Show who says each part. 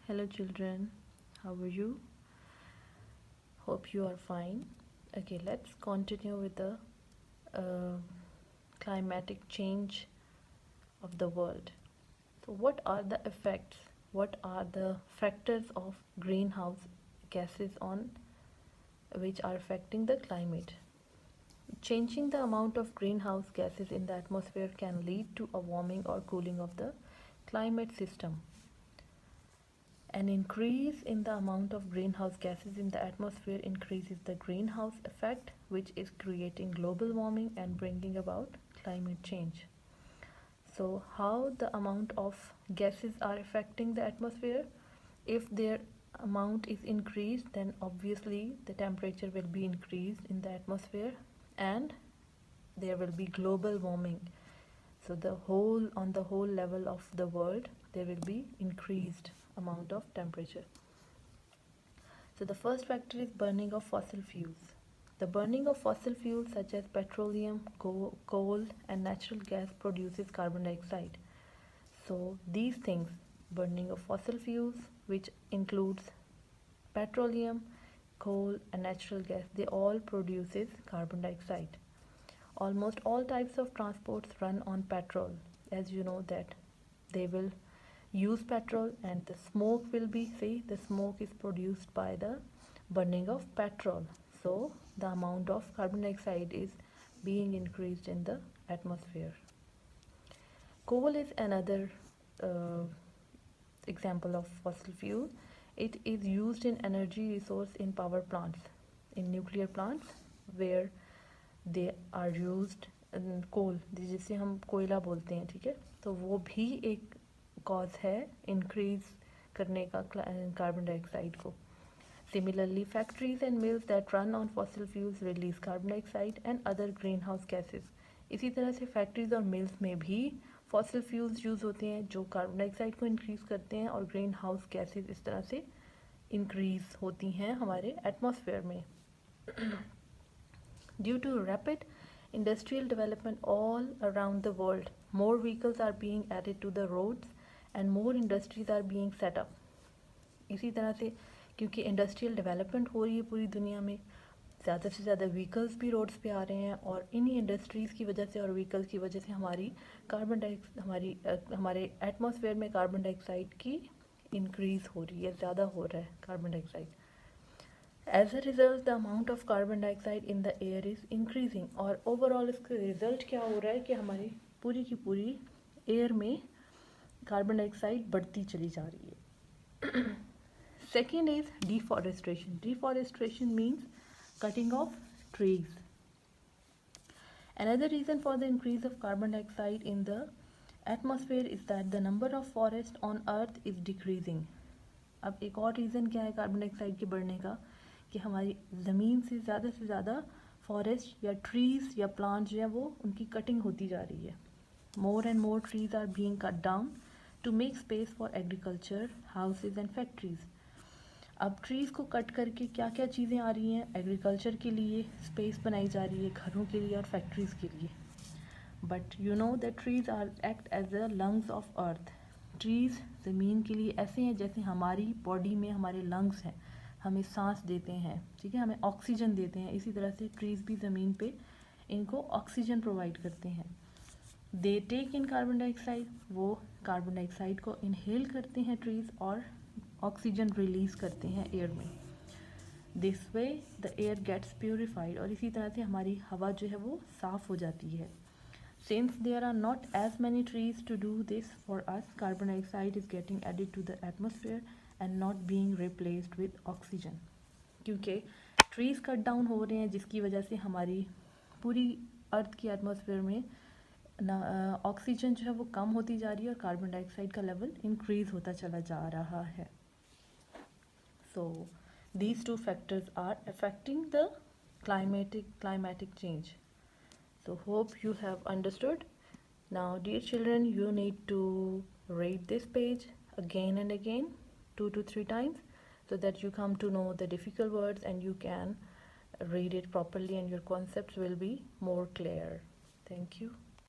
Speaker 1: Hello children, how are you? Hope you are fine. Okay, let's continue with the uh, climatic change of the world. So, what are the effects? What are the factors of greenhouse gases on which are affecting the climate? Changing the amount of greenhouse gases in the atmosphere can lead to a warming or cooling of the climate system. An increase in the amount of greenhouse gases in the atmosphere increases the greenhouse effect, which is creating global warming and bringing about climate change. So, how the amount of gases are affecting the atmosphere? If their amount is increased, then obviously the temperature will be increased in the atmosphere and there will be global warming. So on the whole level of the world there will be increased amount of temperature. So the first factor is burning of fossil fuels. The burning of fossil fuels such as petroleum, coal and natural gas produces carbon dioxide. So these things, burning of fossil fuels, which includes petroleum, coal and natural gas, they all produces carbon dioxide. Almost all types of transports run on petrol. As you know that they will use petrol and the smoke will be, see, the smoke is produced by the burning of petrol. So the amount of carbon dioxide is being increased in the atmosphere. Coal is another uh, example of fossil fuel. It is used in energy resource in power plants, in nuclear plants where they are used coal, जिसे हम कोयला बोलते हैं, ठीक है, तो वो भी एक कॉज है इंक्रीज करने का कार्बन डाइऑक्साइड को. Similarly, factories and mills that run on fossil fuels release carbon dioxide and other greenhouse gases. इसी तरह से फैक्ट्रीज और मिल्स में भी फॉसिल फ्यूल्स यूज़ होते हैं जो कार्बन डाइऑक्साइड को इंक्रीज करते हैं और ग्रीन हाउस गैसेज इस तरह से इंक्रीज होती हैं हमारे एटमॉस्फेयर में. Due to rapid industrial development all around the world, more vehicles are being added to the roads and more industries are being set up. इसी तरह से क्योंकि इंडस्ट्रियल डेवलपमेंट हो रही है पूरी दुनिया में, ज़्यादा से ज़्यादा व्हीकल्स भी रोड्स पे आ रहे हैं और इन्हीं इंडस्ट्रीज़ की वजह से और व्हीकल्स की वजह से हमारे एटमॉस्फेयर में कार्बन डाइऑक्साइड की इंक्रीज़ हो रही है, ज़्यादा हो रहा है carbon dioxide. As a result, the amount of carbon dioxide in the air is increasing. और overall इसका रिजल्ट क्या हो रहा है कि हमारी पूरी की पूरी एयर में कार्बन डाइऑक्साइड बढ़ती चली जा रही है. Second is deforestation. Deforestation means cutting of trees. Another reason for the increase of carbon dioxide in the atmosphere is that the number of forests on earth is decreasing. अब एक और reason क्या है कार्बन डाइऑक्साइड के बढ़ने का कि हमारी ज़मीन से ज़्यादा फॉरेस्ट या ट्रीज़ या प्लांट जो है वो उनकी कटिंग होती जा रही है. More and more trees are being cut down to make space for agriculture, houses and factories. अब ट्रीज़ को कट करके क्या क्या चीज़ें आ रही हैं, एग्रीकल्चर के लिए स्पेस बनाई जा रही है, घरों के लिए और फैक्ट्रीज़ के लिए. But you know that trees are act as the lungs of earth. Trees ज़मीन के लिए ऐसे हैं जैसे हमारी बॉडी में हमारे लंग्स हैं, हमें सांस देते हैं, ठीक है, हमें ऑक्सीजन देते हैं. इसी तरह से ट्रीज़ भी ज़मीन पे इनको ऑक्सीजन प्रोवाइड करते हैं. They take in carbon dioxide, वो कार्बन डाइऑक्साइड को इनहेल करते हैं ट्रीज़ और ऑक्सीजन रिलीज़ करते हैं एयर में. This way the air gets purified, और इसी तरह से हमारी हवा जो है वो साफ़ हो जाती है. Since there are not as many trees to do this for us, carbon dioxide is getting added to the atmosphere and not being replaced with oxygen. क्योंकि trees cut down हो रहे हैं जिसकी वजह से हमारी पूरी अर्थ की एटमॉस्फेयर में ऑक्सीजन जो है वो कम होती जा रही है और कार्बन डाइऑक्साइड का लेवल इंक्रीज होता चला जा रहा है. So these two factors are affecting the climatic change. So hope you have understood. Now dear children, you need to read this page again and again 2 to 3 times so that you come to know the difficult words and you can read it properly and your concepts will be more clear. Thank you.